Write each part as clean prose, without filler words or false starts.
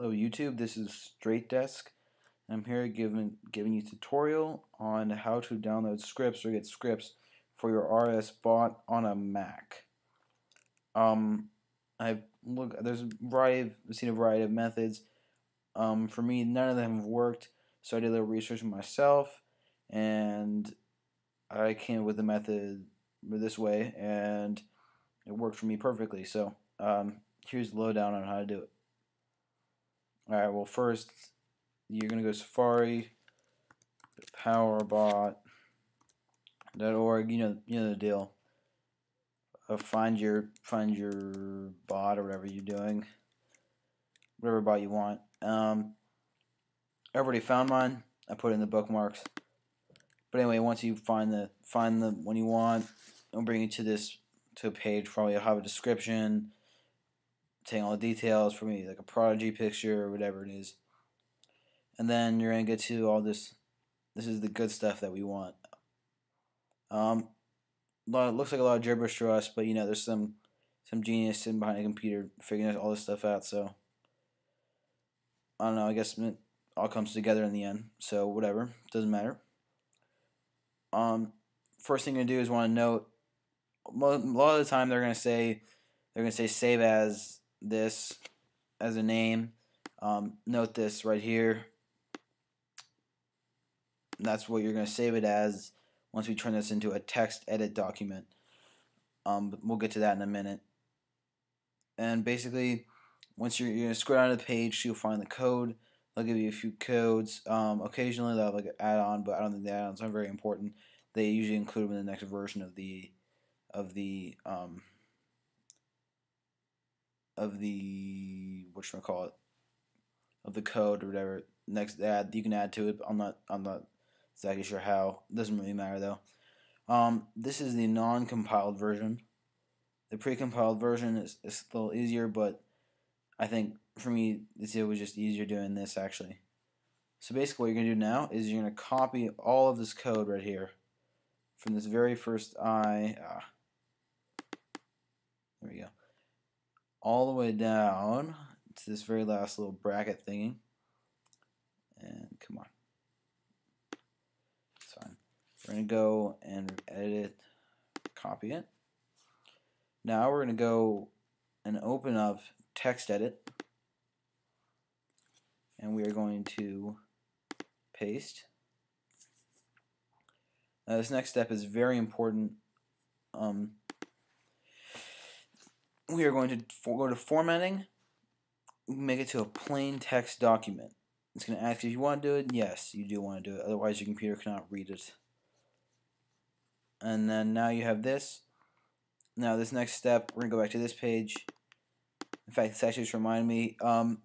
Hello YouTube, this is Straight Desk. I'm here giving you a tutorial on how to download scripts or get scripts for your RsBot on a Mac. I've seen a variety of methods. For me, none of them have worked, so I did a little research myself, and I came up with the method this way, and it worked for me perfectly. So here's the lowdown on how to do it. Alright, well first you're gonna go Safari, powerbot.org, you know the deal. Find your bot or whatever you're doing. Whatever bot you want. I already found mine. I put it in the bookmarks. But anyway, once you find the one you want, it'll bring you to a page. Probably will have a description, saying all the details, for me like a Prodigy picture or whatever it is. And then you're gonna get to all this. This is the good stuff that we want. Looks like a lot of gibberish to us, but there's some genius sitting behind a computer figuring all this stuff out. So I don't know. I guess it all comes together in the end. So whatever, doesn't matter. First thing you're gonna do is want to note. A lot of the time they're gonna say save as this as a name. Note this right here. That's what you're going to save it as once we turn this into a text edit document. But we'll get to that in a minute. And basically, once you're going to scroll down to the page, you'll find the code. They'll give you a few codes. Occasionally they'll have like an add-on, but I don't think the add-ons are very important. They usually include them in the next version of the whatchamacallit, of the code or whatever. Next add you can add to it. But I'm not exactly sure how. Doesn't really matter though. This is the non-compiled version. The pre-compiled version is a little easier, but I think for me it was just easier doing this actually. So basically what you're gonna do now is you're gonna copy all of this code right here from this very first there we go, all the way down to this very last little bracket thingy. And come on. It's fine. We're going to go and edit it, copy it. Now we're going to go and open up text edit. And we are going to paste. Now this next step is very important. We are going to go to formatting, make it to a plain text document. It's going to ask if you want to do it. Yes, you do want to do it. Otherwise, your computer cannot read it. And then now you have this. Now this next step, we're going to go back to this page. In fact, this actually just reminded me, for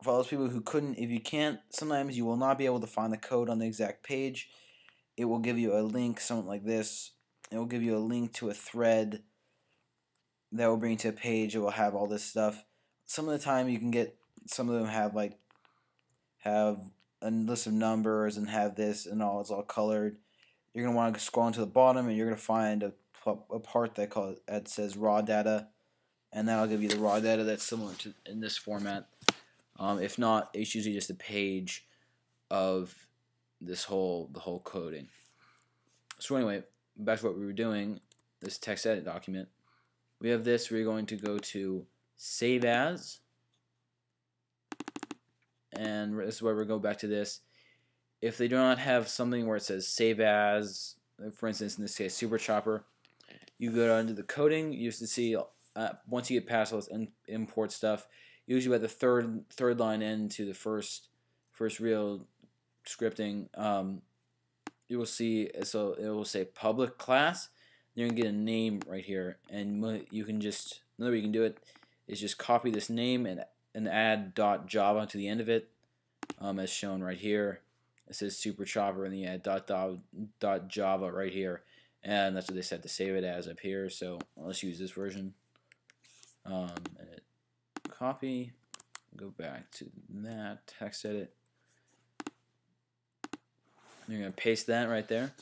all those people who couldn't, if you can't, sometimes you will not be able to find the code on the exact page. It will give you a link, something like this. It will give you a link to a thread that will bring you to a page. It will have all this stuff. Some of the time you can get, some of them have a list of numbers and have this and all, it's all colored. You're going to want to scroll into the bottom and you're going to find a part that says raw data, and that'll give you the raw data that's similar to in this format. If not, it's usually just a page of the whole coding. So anyway, back to what we were doing, this text edit document. We have this, we're going to go to save as, and this is where we go back to this. If they do not have something where it says save as, for instance in this case Super Chopper, you go down to the coding. You used to see once you get past all this import stuff, usually by the third line into the first real scripting, you will see, so it will say public class. You're gonna get a name right here, and you can just, another way you can do it is just copy this name and add .java to the end of it, as shown right here. It says Super Chopper, and then you add .java right here, and that's what they said to save it as up here. So let's use this version. Edit, copy, go back to that text edit. You're gonna paste that right there.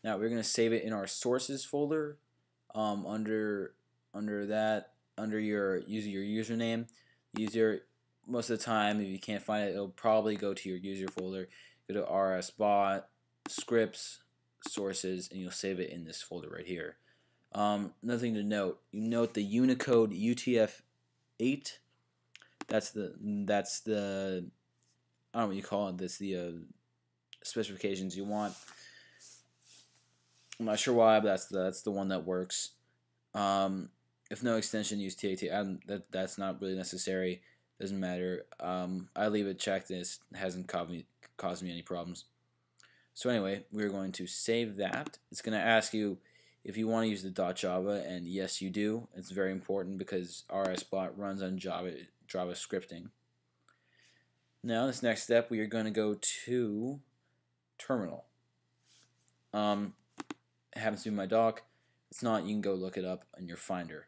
Now we're going to save it in our sources folder, under your username. most of the time, if you can't find it, it'll probably go to your user folder. Go to RsBot, scripts, sources, and you'll save it in this folder right here. Another thing to note, you note the Unicode UTF-8. That's the I don't know what you call it. That's the specifications you want. I'm not sure why, but that's the one that works. If no extension, use TAT. That's not really necessary. Doesn't matter. I leave it checked, and it hasn't caused me any problems. So anyway, we're going to save that. It's going to ask you if you want to use the .java, and yes, you do. It's very important because RsBot runs on Java scripting. Now, this next step, we are going to go to terminal. It happens to be my doc. If it's not, you can go look it up in your Finder.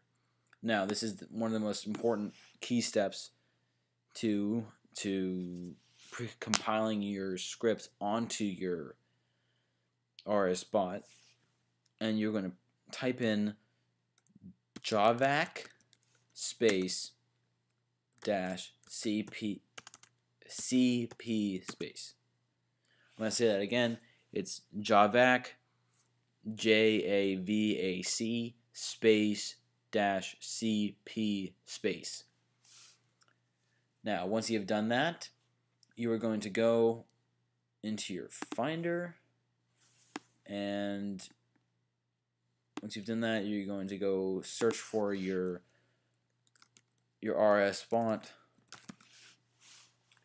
Now, this is one of the most important key steps to compiling your scripts onto your RsBot, and you're going to type in javac space dash cp space. I'm going to say that again. It's javac, JAVAC space dash CP space. Now, once you have done that, you are going to go into your Finder, and once you've done that, you're going to go search for your RsBot.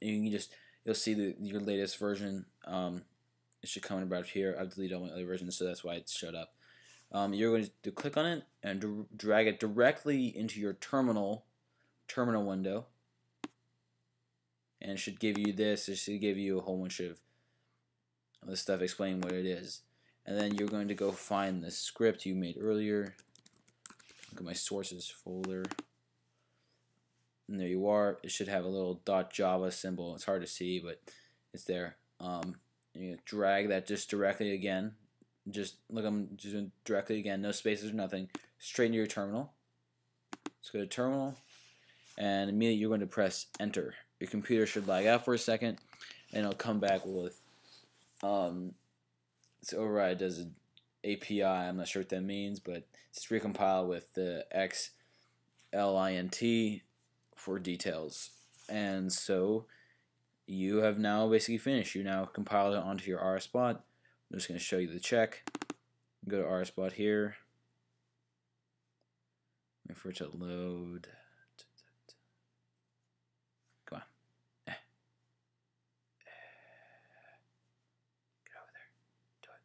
You'll see your latest version. It should come in about here. I've deleted all my other versions, so that's why it showed up. You're going to click on it and drag it directly into your terminal window, and it should give you this. It should give you a whole bunch of this stuff explaining what it is. And then you're going to go find the script you made earlier. Look at my sources folder. And there you are. It should have a little .java symbol. It's hard to see, but it's there. You drag that just directly again. Just look, I'm just doing directly again. No spaces or nothing. Straight into your terminal. Let's go to terminal. And immediately you're going to press enter. Your computer should lag out for a second, and it'll come back with its override does an API. I'm not sure what that means, but it's recompile with the XLINT for details. And so you have now basically finished. You now compiled it onto your RsBot. I'm just going to show you the check. Go to RsBot here. Wait for it to load. Come on. Get over there. Do it.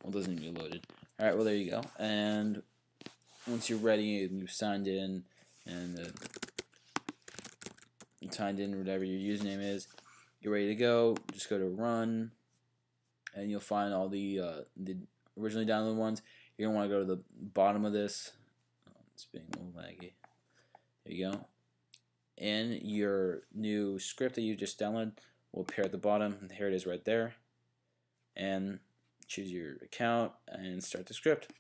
Well, it doesn't need to be loaded. Alright, well, there you go. And once you're ready and you've signed in, and whatever your username is, you're ready to go. Just go to run, and you'll find all the originally downloaded ones. You're gonna want to go to the bottom of this. Oh, it's being a little laggy. There you go. And your new script that you just downloaded will appear at the bottom. Here it is right there. And choose your account and start the script.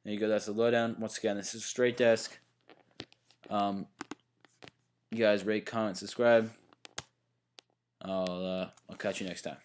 There you go. That's the lowdown. Once again, this is Straight Desk. You guys rate, comment, subscribe. I'll catch you next time.